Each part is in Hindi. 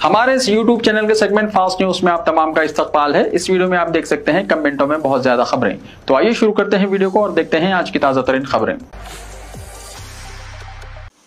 हमारे इस YouTube चैनल के सेगमेंट फास्ट न्यूज में आप तमाम का इस्तकबाल है। इस वीडियो में आप देख सकते हैं कमेंटों में बहुत ज्यादा खबरें। तो आइए शुरू करते हैं वीडियो को और देखते हैं आज की ताजा तरीन खबरें।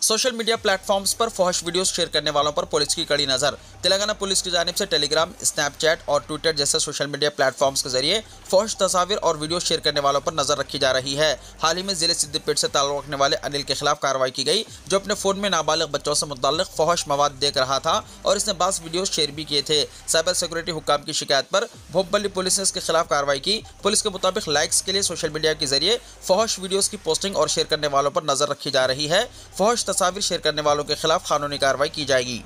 सोशल मीडिया प्लेटफॉर्म्स पर फहश वीडियोस शेयर करने वालों पर पुलिस की कड़ी नजर। तेलंगाना पुलिस की जानिब से टेलीग्राम, स्नैपचैट और ट्विटर जैसे सोशल मीडिया प्लेटफॉर्म्स के जरिए फहश तस्वीर और वीडियो शेयर करने वालों पर नजर रखी जा रही है। हाल ही में जिले सिद्दीपेट से ताल्लुक रखने वाले अनिल के खिलाफ कार्रवाई की गई, जो अपने फोन में नाबालिग बच्चों से मुताल्लिक फहश मवाद देख रहा था और इसने 22 वीडियो शेयर भी किए थे। साइबर सिक्योरिटी हुक्काम की शिकायत पर भोपल्ली पुलिस ने इसके खिलाफ कार्रवाई की। पुलिस के मुताबिक लाइक्स के लिए सोशल मीडिया के जरिए फहश वीडियोस की पोस्टिंग और शेयर करने वालों पर नजर रखी जा रही है। फहश तस्वीर शेयर करने वालों के खिलाफ कानूनी कार्रवाई की जाएगी।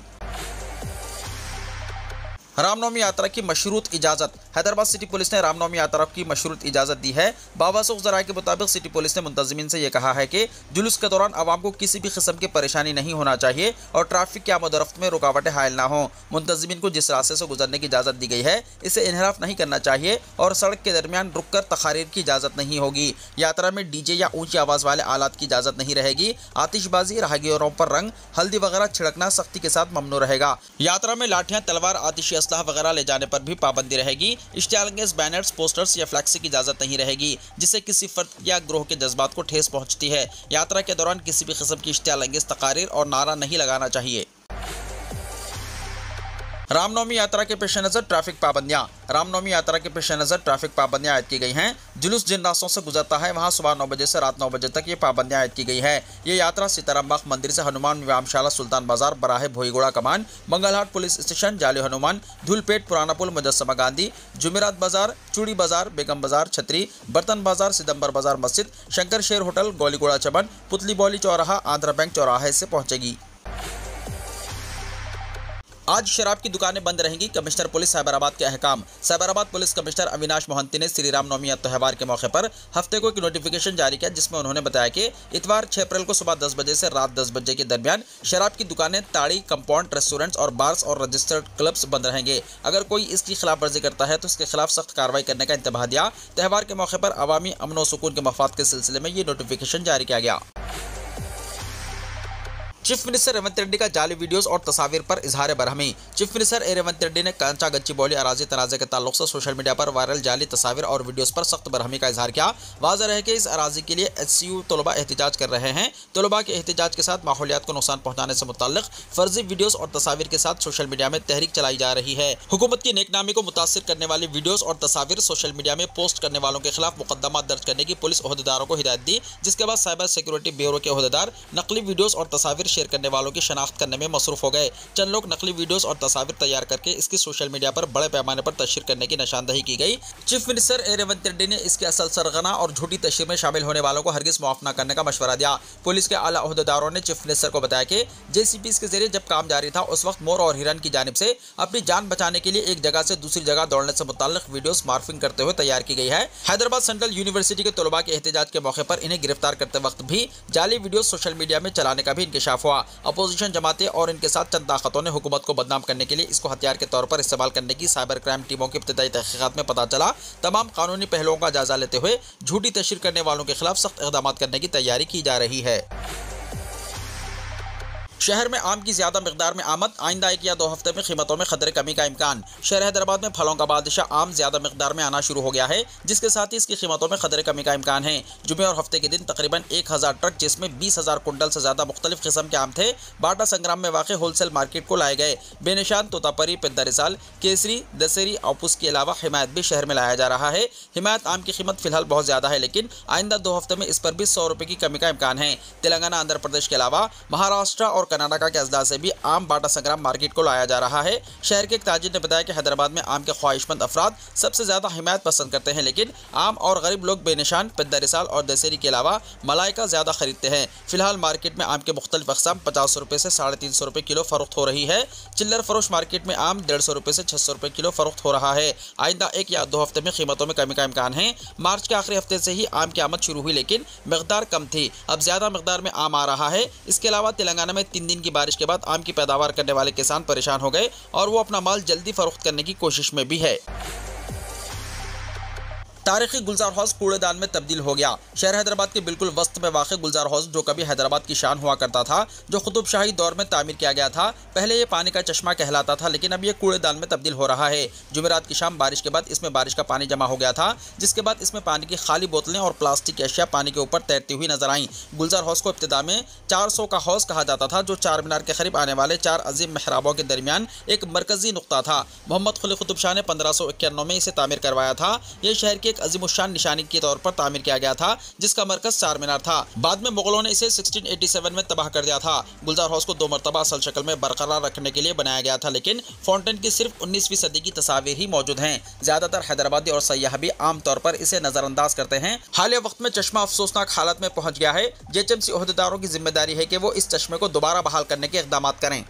रामनवमी यात्रा की मशरूत इजाजत। हैदराबाद सिटी पुलिस ने रामनवमी यात्रा की मशरूत इजाजत दी है। बावासुख ज़राए के मुताबिक सिटी पुलिस ने मुंतज़िमीन से यह कहा है कि जुलूस के दौरान आवाम को किसी भी किस्म की परेशानी नहीं होना चाहिए और ट्रैफिक की आमद-ओ-रफ्त में रुकावटें हायल ना हो। मुंतज़िमीन को जिस रास्ते से गुजरने की इजाज़त दी गई है इसे इनहराफ नहीं करना चाहिए और सड़क के दरमियान रुककर तकारीर की इजाज़त नहीं होगी। यात्रा में डीजे या ऊंची आवाज़ वाले आलात की इजाज़त नहीं रहेगी। आतिशबाजी, राहगीरों पर रंग, हल्दी वगैरह छिड़कना सख्ती के साथ ममनू रहेगा। यात्रा में लाठियाँ, तलवार, आतिशी असलाह वगैरह ले जाने पर भी पाबंदी रहेगी। इश्तिहारंगेज बैनर्स, पोस्टर्स या फ्लैक्सी की इजाजत नहीं रहेगी, जिससे किसी फर्द या ग्रोह के जज्बात को ठेस पहुंचती है। यात्रा के दौरान किसी भी किस्म की इश्तिहारंगेज तकारीर और नारा नहीं लगाना चाहिए। रामनवमी यात्रा के पेश नज़र ट्रैफिक पाबंदियां। रामनवमी यात्रा के पेश नज़र ट्रैफिक पाबंदियां आयद की गई हैं। जुलूस जिन रास्तों से गुजरता है वहां सुबह 9 बजे से रात 9 बजे तक ये पाबंदियां आयद की गई है। ये यात्रा सीताराम बाग मंदिर से हनुमान व्यायामशाला, सुल्तान बाजार, बराहे भोईगोड़ा कमान, मंगलहाट पुलिस स्टेशन, जाली हनुमान, धूलपेट, पुराना पुल, मुजस्समा गांधी, जुमेरात बाजार, चूड़ी बाजार, बेगम बाजार, छतरी, बर्तन बाजार, सिदम्बर बाजार मस्जिद, शंकर शेर होटल, गोलीगोड़ा चमन, पुतली बौली चौराहा, आंध्रा बैंक चौराहे से पहुंचेगी। आज शराब की दुकानें बंद रहेंगी, कमिश्नर पुलिस साइबराबाद के अहकाम। साइबराबाद पुलिस कमिश्नर अविनाश मोहंती ने श्री रामनवमी त्यौहार के मौके पर हफ्ते को एक नोटिफिकेशन जारी किया, जिसमें उन्होंने बताया कि इतवार 6 अप्रैल को सुबह 10 बजे से रात 10 बजे के दरमियान शराब की दुकानें, ताड़ी, कंपाउंड, रेस्टोरेंट्स और बार्स और रजिस्टर्ड क्लब्स बंद रहेंगे। अगर कोई इसकी खिलाफवर्जी करता है तो इसके खिलाफ सख्त कार्रवाई करने का इंतबाह दिया। त्यौहार के मौके पर अवामी अमन व सुकून के मफाद के सिलसिले में ये नोटिफिकेशन जारी किया गया। चीफ मिनिस्टर रेवंत रेड्डी का जाली वीडियोस और तस्वीर पर इजहार बरहमी। चीफ मिनिस्टर रेवंत रेड्डी ने कंचा गच्चीबौली अराजी तनाज़े के ताल्लुक से सोशल मीडिया पर वायरल जाली तस्वीर और वीडियोस पर सख्त बरहमी का इजहार किया। वाज़ेह है कि इस अराजी के लिए HCU तलबा एहतिजाज कर रहे हैं। तलबा के एहतिजाज के साथ माहौलियात को नुकसान पहुंचाने से मुताल्लिक फर्जी वीडियोस और तस्वीर के साथ सोशल मीडिया में तहरीक चलाई जा रही है। हुकूमत की नेकनामी को मुतासिर करने वाली वीडियोस और तस्वीर सोशल मीडिया में पोस्ट करने वालों के खिलाफ मुकदमा दर्ज करने की पुलिस ओहदेदारों को हिदायत दी, जिसके बाद साइबर सिक्योरिटी ब्यूरो के ओहदेदार नकली वीडियोस और तस्वीर शेयर करने वालों की शनाख्त करने में मसरूफ हो गए। चंद लोग नकली वीडियोस और तस्वीर तैयार करके इसकी सोशल मीडिया पर बड़े पैमाने पर तशहीर करने की निशानदही की गई। चीफ मिनिस्टर रेवंत रेड्डी ने इसके असल सरगना और झूठी तशहीर में शामिल होने वालों को हरगिज माफ न करने का मशवरा दिया। पुलिस के आला ओहदेदारों ने चीफ मिनिस्टर को बताया कि JCPs के जरिए जब काम जारी था उस वक्त मोर और हिरन की जानिब से अपनी जान बचाने के लिए एक जगह से दूसरी जगह दौड़ने से मुताल्लिक वीडियोस मार्फिंग करते हुए तैयार की गई है। हैदराबाद सेंट्रल यूनिवर्सिटी के तलबा के एहतजाज के मौके पर इन्हें गिरफ्तार करते वक्त भी जाली वीडियोस सोशल मीडिया में चलाने का भी इंकशाफ हुआ। अपोजिशन जमातें और इनके साथ चंद ताकतों ने हुकूमत को बदनाम करने के लिए इसको हथियार के तौर पर इस्तेमाल करने की साइबर क्राइम टीमों की इब्तिदाई तहकीकात में पता चला। तमाम कानूनी पहलुओं का जायजा लेते हुए झूठी तशहीर करने वालों के खिलाफ सख्त इक़दाम करने की तैयारी की जा रही है। शहर में आम की ज्यादा मिकदार में आमद, आइंदा 1 या 2 हफ्ते में कीमतों में खतरे कमी का इम्कान। शहर हैदराबाद में फलों का बादशाह आम ज्यादा मिकदार में आना शुरू हो गया है, जिसके साथ ही इसकी कीमतों में खतरे कमी का इम्कान है। जुमे और हफ्ते के दिन तकरीबन 1000 ट्रक, जिसमें 20,000 कुंटल से ज्यादा मुख्तलिफ किस्म के आम थे, बाटा संग्राम में वाक़ होलसेल मार्केट को लाए गए। बेनिशान, तोतापरी, पिद्दारिसाल, केसरी, दशहरी, आपूस के अलावा हिमायत भी शहर में लाया जा रहा है। हिमायत आम की कीमत फिलहाल बहुत ज्यादा है, लेकिन आइंदा 2 हफ्ते में इस पर भी 100 रुपये की कमी का इम्कान है। तेलंगाना, आंध्र प्रदेश के अलावा महाराष्ट्र और कर्नाटका के अजला से भी आम बाटा संग्राम मार्केट को लाया जा रहा है। शहर के एक ताजिर ने बताया कि हैदराबाद में आम के ख्वाहिशमंद अफराद सबसे ज्यादा हिमायत पसंद करते हैं, लेकिन आम और गरीब लोग बेनिशान, पिद्दारिसाल और दशहरी के अलावा मलाइका ज्यादा खरीदते हैं। फिलहाल मार्केट में आम के मुख्तलिफ अक़साम 50 रुपये से 350 रुपये किलो फरोख्त हो रही है। चिल्लर फरोश मार्केट में आम 150 रुपये से 600 रुपये किलो फरोख्त हो रहा है। आइंदा 1 या 2 हफ्ते में कीमतों में कमी का इम्कान है। मार्च के आखिरी हफ्ते से ही आम की आमद शुरू हुई, लेकिन मिकदार कम थी। अब ज्यादा मिकदार में आम आ रहा है। इसके अलावा तेलंगाना में 3 दिन की बारिश के बाद आम की पैदावार करने वाले किसान परेशान हो गए और वो अपना माल जल्दी फरोख्त करने की कोशिश में भी है। तारीखी गुलजार हाउस कूड़ेदान में तब्दील हो गया। शहर हैदराबाद के बिल्कुल वस्त में वाक़ गुलजार हाउस, जो कभी हैदराबाद की शान हुआ करता था, जो कुतुब शाही दौर में तामीर किया गया था, पहले ये पानी का चश्मा कहलाता था, लेकिन अब ये कूड़ेदान में तब्दील हो रहा है। जुमेरात की शाम बारिश के बाद इसमें बारिश का पानी जमा हो गया था, जिसके बाद इसमें पानी की खाली बोतलें और प्लास्टिक की अशिया पानी के ऊपर तैरती हुई नजर आई। गुलजार हाउस को इब्तिदा में 400 का हौस कहा जाता था, जो चार मीनार के करीब आने वाले 4 अजीम मेहराबों के दरमियान एक मरकजी नुक्ता था। मोहम्मद कुली कुतुब शाह ने 1591 में इसे तामीर करवाया था। यह शहर की एक अजीमुशान निशानी के तौर पर तामीर किया गया था, जिसका मरकज 4 मीनार था। बाद में मुगलों ने इसे 1687 में तबाह कर दिया था। गुलजार हाउस को 2 मरतबा असल शक्ल में बरकरार रखने के लिए बनाया गया था, लेकिन फाउंटेन की सिर्फ 19वीं सदी की तस्वीर ही मौजूद हैं। ज्यादातर हैदराबादी और सयाह भी आमतौर पर इसे नजरअंदाज करते हैं। हालिया वक्त में चश्मा अफसोसनाक हालत में पहुंच गया है। जेएचएमसी ओहदेदारों की जिम्मेदारी है कि वो इस चश्मे को दोबारा बहाल करने के इक़दाम करें।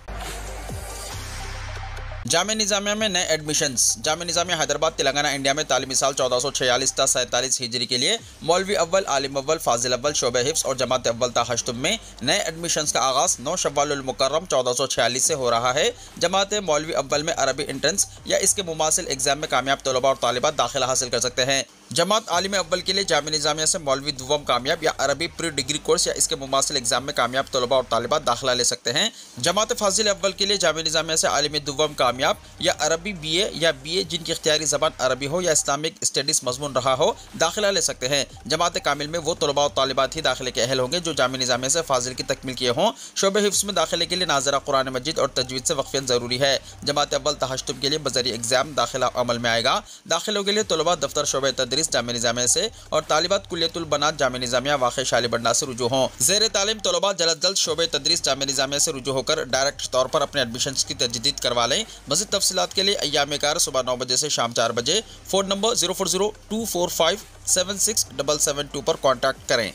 जामिया निज़ामिया में नए एडमिशन्स। जामिया निज़ामिया हैदराबाद तेलंगाना इंडिया में तालीमी साल 1446 ता 47 हिजरी के लिए मौलवी अव्वल, आलिम अव्वल, फाजिल अव्वल, शोबे हिफ्स और जमात अव्वल ता हश्तुम में नए एडमिशन्स का आगाज़ 9 शव्वाल मुकर्रम 1446 से हो रहा है। जमात मौलवी अव्वल में अरबी एंट्रेंस या इसके मुमासिल एग्जाम में कामयाब तलबा और तालिबात दाखिला हासिल कर सकते हैं। जमात आलिम अव्वल के लिए जामिया निज़ामिया से मौलवी दुव्वम कामयाब या अरबी प्री डिग्री कोर्स या इसके मुमासिल एग्जाम में कामयाब तलबा और तालिबात दाखिला ले सकते हैं। जमात फाजिल अव्वल के लिए जामिया निज़ामिया से आलिम दुव्वम कामयाब या अरबी बीए या बीए जिनकी इख्तियारी ज़बान अरबी हो या इस्लामिक स्टडीज़ मजमून रहा हो, दाखिला ले सकते हैं। जमात कामिल में वो तलबा और तालिबात ही दाखिले के अहल होंगे जो जामिया निज़ामिया से फाजिल की तकमील किए हों। शोबे हिफ्स में दाखिले के लिए नाज़रा कुरान मजीद और तजवीद से वक्फियत ज़रूरी है। जमात अव्वल तहश्तुम के लिए बज़री एग्जाम दाखिला अमल में आएगा। दाखिलों के लिए तलबा दफ्तर शोबे तदरीस जामिया निज़ामिया से और तालिबात कुल्लियतुल बनात जामिया निज़ामिया वाक़ शालिबंडा से रुजू हों। ज़ेर तालीम तलबा जल्द शोबे तदरीस जामिया निज़ामिया से रुजू होकर डायरेक्ट तौर पर अपने एडमिशन की तजदीद करवा लें। मज़ीद तफसीलात के लिए अय्याम कार सुबह 9 बजे से शाम 4 बजे फ़ोन नंबर 0402457672 पर कॉन्टैक्ट करें।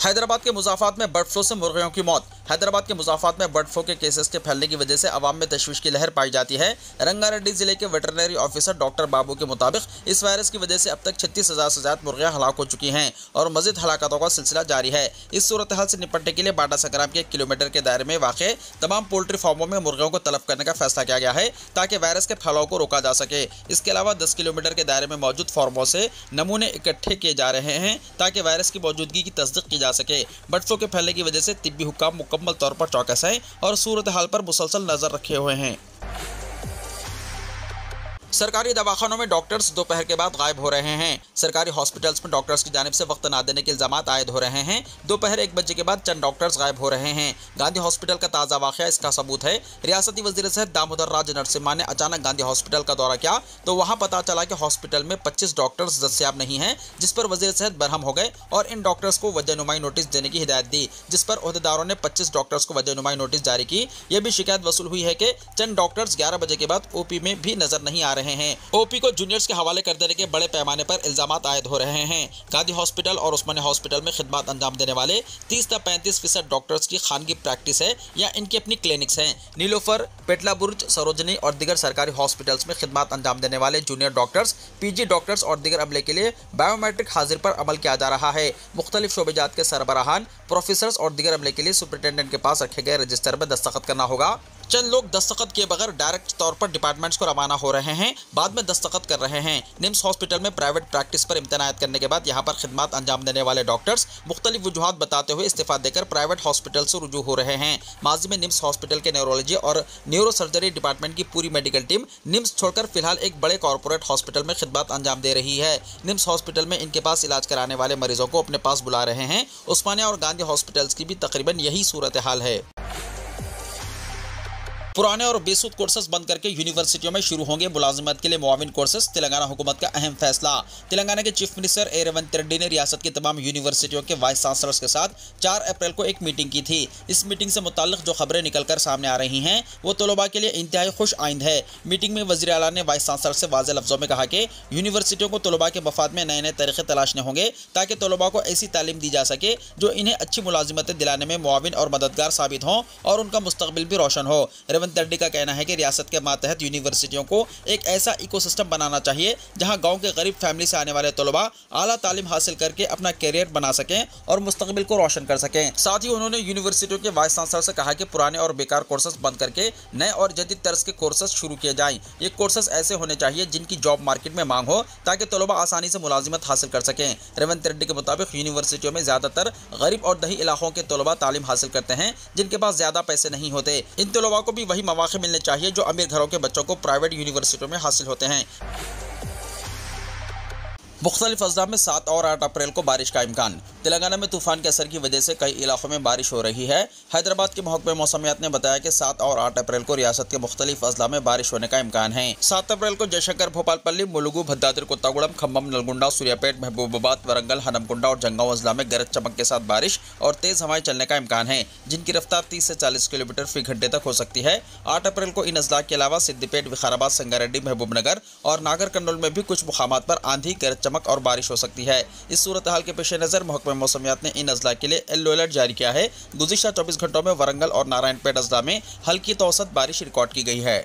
हैदराबाद के मुज़ाफ़ात में बर्ड फ्लू से मुर्गियों की मौत। हैदराबाद के मुज़ाफ़ात में बर्ड फ्लू के केसेस के फैलने की वजह से अवाम में तशवीश की लहर पाई जाती है। रंगारेड्डी जिले के वेटरनरी ऑफिसर डॉक्टर बाबू के मुताबिक इस वायरस की वजह से अब तक 36,000 से ज़्यादा मुर्गियाँ हलाक हो चुकी हैं और मज़ीद हलाकतों का सिलसिला जारी है। इस सूरत हाल से निपटने के लिए बाटा संग्राम के 1 किलोमीटर के दायरे में वाक़े तमाम पोल्ट्री फार्मों में मुर्गियों को तलब करने का फैसला किया गया है ताकि वायरस के फैलाव को रोका जा सके। इसके अलावा 10 किलोमीटर के दायरे में मौजूद फार्मों से नमूने इकट्ठे किए जा रहे हैं ताकि वायरस की मौजूदगी की तस्दीक की जा सके। बर्ड फ्लू के फैलने की वजह से तिब्बी हुक्काम मुकम्मल तौर पर चौकस हैं और सूरत हाल पर मुसलसल नजर रखे हुए हैं। सरकारी दवाखानों में डॉक्टर्स दोपहर के बाद गायब हो रहे हैं। सरकारी हॉस्पिटल्स में डॉक्टर्स की जानिब से वक्त ना देने के इल्जामात आयद हो रहे हैं। दोपहर 1 बजे के बाद चंद डॉक्टर्स गायब हो रहे हैं। गांधी हॉस्पिटल का ताज़ा वाक़या इसका सबूत है। रियासती वज़ीर सेहत दामोदर राज नरसिम्हा ने अचानक गांधी हॉस्पिटल का दौरा किया तो वहाँ पता चला कि हॉस्पिटल में 25 डॉक्टर्स दस्तयाब नहीं हैं, जिस पर वज़ीर सेहत बरहम हो गए और इन डॉक्टर्स को वजहनुमाई नोटिस देने की हिदायत दी, जिस पर ओहदेदारों ने 25 डॉक्टर्स को वजहनुमाई नोटिस जारी की। यह भी शिकायत वसूल हुई है कि चंद डॉक्टर्स 11 बजे के बाद OP में भी नजर नहीं आ रहे हैं। OP को जूनियर्स के हवाले कर देने के बड़े पैमाने पर इल्जामात आयद हो रहे हैं। गांधी हॉस्पिटल और उस्मानिया हॉस्पिटल में खिदमत अंजाम देने वाले 30 से 35% डॉक्टर्स की खानगी प्रैक्टिस है या इनकी अपनी क्लिनिक्स हैं। नीलोफर, पेटला बुर्ज, सरोजनी और दीगर सरकारी हॉस्पिटल्स में खिदमत अंजाम देने वाले जूनियर डॉक्टर्स, PG डॉक्टर्स और दीगर अमले के लिए बायोमेट्रिक हाजिर पर अमल किया जा रहा है। मुख्तलिफ शोबेजात के सरबराहान, प्रोफेसर्स और दीगर अमले के लिए सुपरिटेंडेंट के पास रखे गए रजिस्टर में दस्तखत करना होगा। चंद लोग दस्तखत किए बगैर डायरेक्ट तौर पर डिपार्टमेंट्स को रवाना हो रहे हैं, बाद में दस्तखत कर रहे हैं। निम्स हॉस्पिटल में प्राइवेट प्रैक्टिस पर इम्तनायत करने के बाद यहाँ पर खिदमत अंजाम देने वाले डॉक्टर्स मुख्तलिफ वजूहात बताते हुए इस्तीफा देकर प्राइवेट हॉस्पिटल से रुजू हो रहे हैं। माजी में निम्स हॉस्पिटल के न्यूरोलॉजी और न्यूरो सर्जरी डिपार्टमेंट की पूरी मेडिकल टीम निम्स छोड़कर फिलहाल एक बड़े कॉर्पोरेट हॉस्पिटल में खिदमत अंजाम दे रही है। निम्स हॉस्पिटल में इनके पास इलाज कराने वाले मरीजों को अपने पास बुला रहे हैं। उस्मानिया और गांधी हॉस्पिटल्स की भी तकरीबन यही सूरत हाल है। पुराने और बेसुध कोर्सेज बंद करके यूनिवर्सिटियों में शुरू होंगे मुलाजिमत के लिए मुआविन कोर्सेज। तेलंगाना हुकूमत का अहम फैसला। तेलंगाना के चीफ मिनिस्टर ए रेवंत रेड्डी ने रियासत की तमाम यूनिवर्सिटियों के वाइस चांसलर्स के साथ 4 अप्रैल को एक मीटिंग की थी। इस मीटिंग से मुताल्लिक जो खबरें निकलकर सामने आ रही हैं वो तलबा के लिए इंतहाई खुश आइंद है। मीटिंग में वज़ीर आला ने वाइस चांसलर से वाज़ेह लफ्ज़ों में कहा कि यूनिवर्सिटियों को तलबा के मफाद में नए नए तरीक़े तलाशने होंगे ताकि तलबा को ऐसी तालीम दी जा सके जो इन्हें अच्छी मुलाजिमतें दिलाने में मुआविन और मददगार साबित हों और उनका मुस्तकबिल भी रोशन हो। रेवंत रेड्डी का कहना है कि रियासत के मातहत यूनिवर्सिटियों को एक ऐसा इकोसिस्टम बनाना चाहिए जहां गांव के गरीब फैमिली से आने वाले तलबा आला तालीम हासिल करके अपना कैरियर बना सकें और मुस्तकबिल को रोशन कर सकें। साथ ही उन्होंने यूनिवर्सिटियों के वाइस चांसलर से कहा कि पुराने और बेकार कोर्सेज बंद करके नए और जदीद तर्ज के कोर्सेज शुरू किए जाएं। ये कोर्सेज ऐसे होने चाहिए जिनकी जॉब मार्केट में मांग हो ताकि तलबा आसानी से मुलाजिमत हासिल कर सकें। रेवंत रेड्डी के मुताबिक यूनिवर्सिटियों में ज्यादातर गरीब और दही इलाकों के तलबा तालीम हासिल करते हैं जिनके पास ज्यादा पैसे नहीं होते। इन तलबा को भी वही मौके मिलने चाहिए जो अमीर घरों के बच्चों को प्राइवेट यूनिवर्सिटियों में हासिल होते हैं। मुख्तलिफ अजला में 7 और 8 अप्रैल को बारिश का इम्कान। तेलंगाना में तूफान के असर की वजह से कई इलाकों में बारिश हो रही है। हैदराबाद के महकमे मौसमियात ने बताया कि 7 और 8 अप्रैल को रियासत के मुख्तलिफ अजला में बारिश होने का इम्कान है। 7 अप्रैल को जयशंकर, भोपालपल्ली, मुलुगु, भद्राद्री कोत्तागुड़म, खम्मम, नलगुंडा, सूर्यापेट, महबूबाबाद, वरंगल, हनमकुंडा और जंगांव अजला में गरज चमक के साथ बारिश और तेज हवाएं चलने का इम्कान है जिनकी रफ्तार 30 से 40 किलोमीटर फी घंटे तक हो सकती है। 8 अप्रैल को इन अजला के अलावा सिद्दीपेट, विकाराबाद, संगारेड्डी, महबूबनगर और नागर कर्नूल में भी कुछ मुकामात पर आंधी, गरज चमक और बारिश हो सकती है। इस सूरत हाल के पेश नज़र महकमा मौसमियात ने इन अजला के लिए येलो अलर्ट जारी किया है। गुज़िश्ता 24 घंटों में वरंगल और नारायणपेट अजला में हल्की तो औसत बारिश रिकॉर्ड की गई है।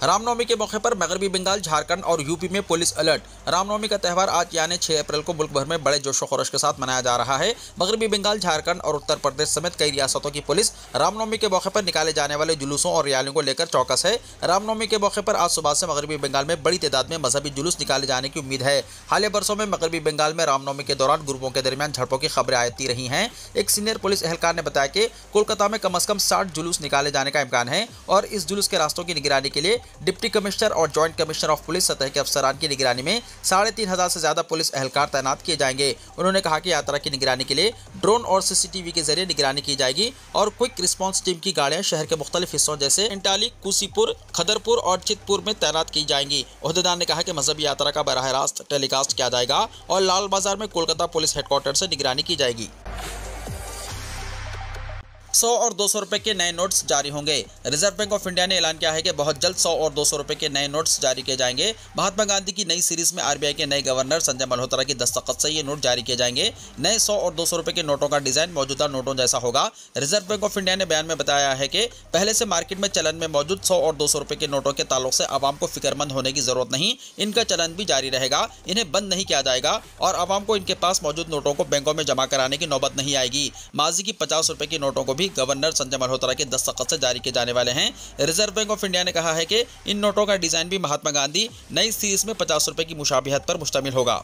रामनवमी के मौके पर मगरबी बंगाल, झारखंड और यूपी में पुलिस अलर्ट। रामनवमी का त्यौहार आज यानी 6 अप्रैल को मुल्क भर में बड़े जोशो खरोश के साथ मनाया जा रहा है। मगरबी बंगाल, झारखंड और उत्तर प्रदेश समेत कई रियासतों की पुलिस रामनवमी के मौके पर निकाले जाने वाले जुलूसों और रैलियों को लेकर चौकस है। रामनवमी के मौके पर आज सुबह से मगरबी बंगाल में बड़ी तादाद में मजहबी जुलूस निकाले जाने की उम्मीद है। हालिया बरसों में मगरबी बंगाल में रामनवमी के दौरान ग्रुपों के दरमियान झड़पों की खबरें आती रही हैं। एक सीनियर पुलिस एहलकार ने बताया कि कोलकाता में कम से कम 60 जुलूस निकाले जाने का इम्कान है और इस जुलूस के रास्तों की निगरानी के लिए डिप्टी कमिश्नर और जॉइंट कमिश्नर ऑफ पुलिस सतह के अफसरान की निगरानी में 3500 से ज्यादा पुलिस एहलकार तैनात किए जाएंगे। उन्होंने कहा कि यात्रा की निगरानी के लिए ड्रोन और सीसीटीवी के जरिए निगरानी की जाएगी और क्विक रिस्पांस टीम की गाड़ियां शहर के मुख्तलिफ हिस्सों जैसे इंटाली, कुसीपुर, खदरपुर और चितपुर में तैनात की जाएंगी। ओहदेदार ने कहा कि मजहबी यात्रा का बराह रास्त टेलीकास्ट किया जाएगा और लाल बाजार में कोलकाता पुलिस हेडक्वार्टर से निगरानी की जाएगी। 100 और 200 रुपए के नए नोट्स जारी होंगे। रिजर्व बैंक ऑफ इंडिया ने ऐलान किया है कि बहुत जल्द 100 और 200 रुपए के नए नोट्स जारी किए जाएंगे। महात्मा गांधी की नई सीरीज में आरबीआई के नए गवर्नर संजय मल्होत्रा की दस्तखत से ये नोट जारी किए जाएंगे। नए 100 और 200 रुपए के नोटों का डिजाइन मौजूदा नोटों जैसा होगा। रिजर्व बैंक ऑफ इंडिया ने बयान में बताया है कि पहले से मार्केट में चलन में मौजूद 100 और 200 रुपए के नोटों के ताल्लुक से आवाम को फिक्रमंद होने की जरूरत नहीं। इनका चलन भी जारी रहेगा, इन्हें बंद नहीं किया जाएगा और आवाम को इनके पास मौजूद नोटों को बैंकों में जमा कराने की नौबत नहीं आएगी। माजी की 50 रुपए के नोटों को भी गवर्नर संजय मल्होत्रा के दस्तखत से जारी किए जाने वाले हैं। रिजर्व बैंक ऑफ इंडिया ने कहा है कि इन नोटों का डिजाइन भी महात्मा गांधी नई सीरीज में 50 रुपए की मुशाबिहत पर मुश्तमिल होगा।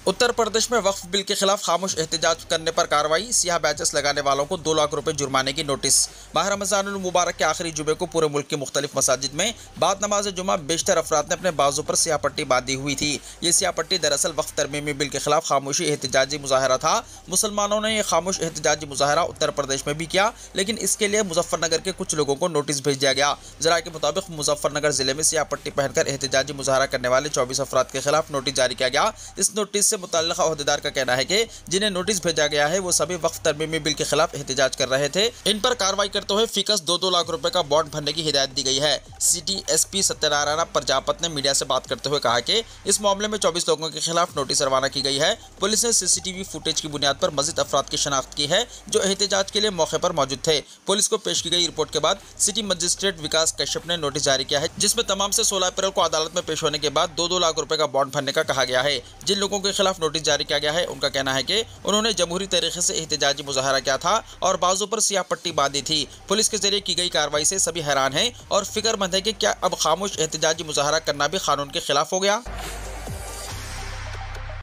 उत्तर प्रदेश में वक्फ बिल के खिलाफ खामोश एहतजाज करने पर कार्रवाई। सियाह बैचेस लगाने वालों को 2 लाख रुपए जुर्माने की नोटिस। माह रमज़ानुल मुबारक के आखिरी जुमे को पूरे मुल्क के मुख्तलिफ मसाजिद में बाद नमाज जुमा बेशतर अफराद ने अपने बाजू पर सियाह पट्टी बांधी हुई थी। ये सियाह पट्टी दरअसल वक्फ तरमीमी बिल के खिलाफ खामोशी एहतजाजी मुजाहरा था। मुसलमानों ने यह खामोश एहतजाजी मुजाहरा उत्तर प्रदेश में भी किया, लेकिन इसके लिए मुजफ्फरनगर के कुछ लोगों को नोटिस भेज दिया गया। जरा के मुताबिक मुजफ्फरनगर जिले में सियाह पट्टी पहनकर एहतजाजी मुजाहरा करने वाले 24 अफराद के खिलाफ नोटिस जारी किया गया। इस नोटिस से मुतल्लिका ओहदेदार का कहना है कि जिन्हें नोटिस भेजा गया है वो सभी वक्फ तरमीमी बिल के खिलाफ एहतजाज कर रहे थे। इन पर कार्रवाई करते हुए फीकस 2-2 लाख रुपए का बॉन्ड भरने की हिदायत दी गई है। सिटी एसपी सत्यनारायण प्रजापत ने मीडिया से बात करते हुए कहा कि इस मामले में 24 लोगों के खिलाफ नोटिस रवाना की गई है। पुलिस ने सीसीटीवी फुटेज की बुनियाद पर मजीद अफराद की शनाख्त की है जो एहतजाज के लिए मौके पर मौजूद थे। पुलिस को पेश की गई रिपोर्ट के बाद सिटी मजिस्ट्रेट विकास कश्यप ने नोटिस जारी किया है, जिसमें तमाम से 16 अप्रैल को अदालत में पेश होने के बाद 2-2 लाख रुपए का बॉन्ड भरने का कहा गया है। जिन लोगों के खिलाफ नोटिस जारी किया गया है उनका कहना है कि उन्होंने जमहूरी तरीके से एहतजाजी मुजाहरा किया था और बाजू पर सियाह पट्टी बांधी थी। पुलिस के जरिए की गई कार्रवाई से सभी हैरान हैं और फिक्रमंद है कि क्या अब खामोश एहतजाजी मुजाहरा करना भी कानून के खिलाफ हो गया।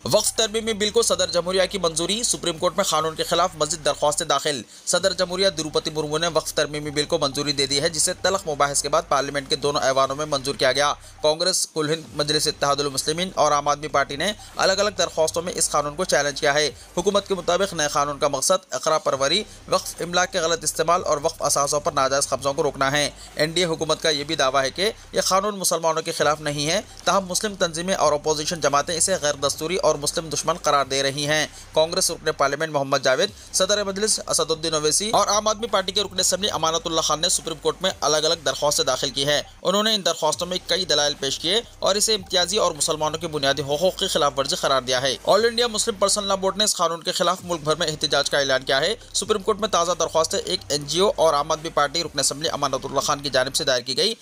वक्फ तरमीमी बिल को सदर जमहूरिया की मंजूरी। सुप्रीम कोर्ट में कानून के खिलाफ मजीद दरख्वास्तें दाखिल। सदर जमहूरिया द्रौपदी मुर्मू ने वक्फ तरमीमी बिल को मंजूरी दे दी है, जिसे तलख मुबाहिस के बाद पार्लियामेंट के दोनों ऐवानों में मंजूर किया गया। कांग्रेस, कुल हिंद मजलिस इत्तेहादुल मुस्लिमीन और आम आदमी पार्टी ने अलग अलग दरख्वास्तों में इस कानून को चैलेंज किया है। हुकूमत के मुताबिक नए कानून का मकसद इकरा परवरी, वक्फ इमलाक के गलत इस्तेमाल और वक्फ असासों पर नाजायज़ कब्जों को रोकना है। एनडीए हुकूमत का यह भी दावा है कि यह कानून मुसलमानों के खिलाफ नहीं है, ताहम मुस्लिम तंजीमें और अपोजिशन जमातें इसे गैर दस्तूरी और और मुस्लिम दुश्मन करार दे रही हैं। कांग्रेस रुकने पार्लियामेंट मोहम्मद जावेद, सदर मजलिस असदुद्दीन ओवैसी और आम आदमी पार्टी के रुकने असेंबली अमानतुल्लाह खान ने सुप्रीम कोर्ट में अलग अलग दरख्वास्तें दाखिल की है। उन्होंने इन दरख्वास्तों में कई दलाइल पेश किए और इसे इम्तियाजी और मुसलमानों के बुनियादी हुकूक की खिलाफ वर्जी करार दिया है। All India Muslim personal law board ने इस कानून के खिलाफ मुल्क भर में एहतजाज का ऐलान किया है। सुप्रीम कोर्ट में ताज़ा दरख्वास्तें एक NGO और आम आदमी पार्टी रुकने असेंबली अमानतुल्लाह खान की जानिब से दायर की गई।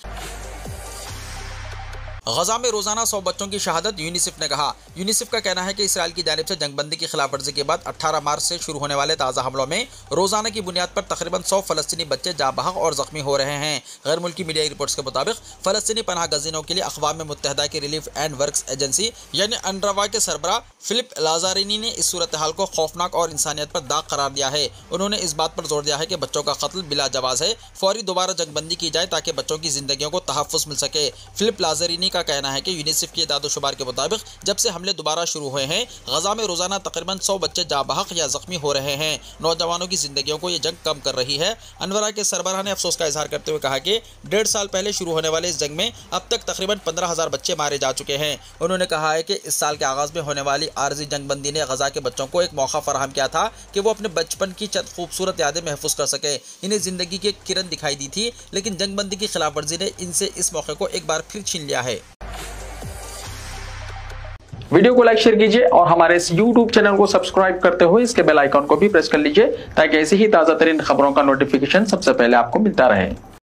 गजा में रोजाना 100 बच्चों की शहादत, यूनिसेफ ने कहा। यूनिसेफ का कहना है कि इसराइल की जानिब से जंगबंदी की खिलाफ वर्जी के बाद 18 मार्च से शुरू होने वाले ताज़ा हमलों में रोजाना की बुनियाद पर तकरीबन 100 फलस्तीनी बच्चे जाँ बहक और जख्मी हो रहे हैं। गैर मुल्की मीडिया रिपोर्ट्स के मुताबिक फलस्तीनी पनाह गजीनों के लिए अक़वाम मुत्तहिदा की रिलीफ एंड वर्क्स एजेंसी यानी UNRWA के सरबराह फिलिप लाज़ारिनी ने इस सूरत हाल को खौफनाक और इंसानियत पर दाग करार दिया है। उन्होंने इस बात पर जोर दिया है कि बच्चों का कत्ल बिला जवाज़ है, फौरी दोबारा जंगबंदी की जाए ताकि बच्चों की जिंदगियों को तहफ़्फ़ुज़ मिल सके। फिलिप लाज़ारिनी का कहना है कि यूनिसेफ की इदाद-ओ-शुमार के मुताबिक जब से हमले दोबारा शुरू हुए हैं, गजा में रोजाना तकरीबन 100 बच्चे जाँ बहक या जख्मी हो रहे हैं। नौजवानों की जिंदगियों को ये जंग कम कर रही है। UNRWA के सरबराह ने अफसोस का इजहार करते हुए कहा कि 1.5 साल पहले शुरू होने वाले इस जंग में अब तक तकरीबन 15,000 बच्चे मारे जा चुके हैं। उन्होंने कहा है कि इस साल के आगाज में होने वाली आर्जी जंगबंदी ने गजा के बच्चों को एक मौका फराहम किया था कि वो अपने बचपन की चंद खूबसूरत यादें महफूज कर सके। इन्हें जिंदगी की एक किरण दिखाई दी थी, लेकिन जंगबंदी की खिलाफ वर्जी ने इनसे इस मौके को एक बार फिर छीन लिया है। वीडियो को लाइक शेयर कीजिए और हमारे इस YouTube चैनल को सब्सक्राइब करते हुए इसके बेल आइकन को भी प्रेस कर लीजिए ताकि ऐसी ही ताज़ा तरीन खबरों का नोटिफिकेशन सबसे पहले आपको मिलता रहे।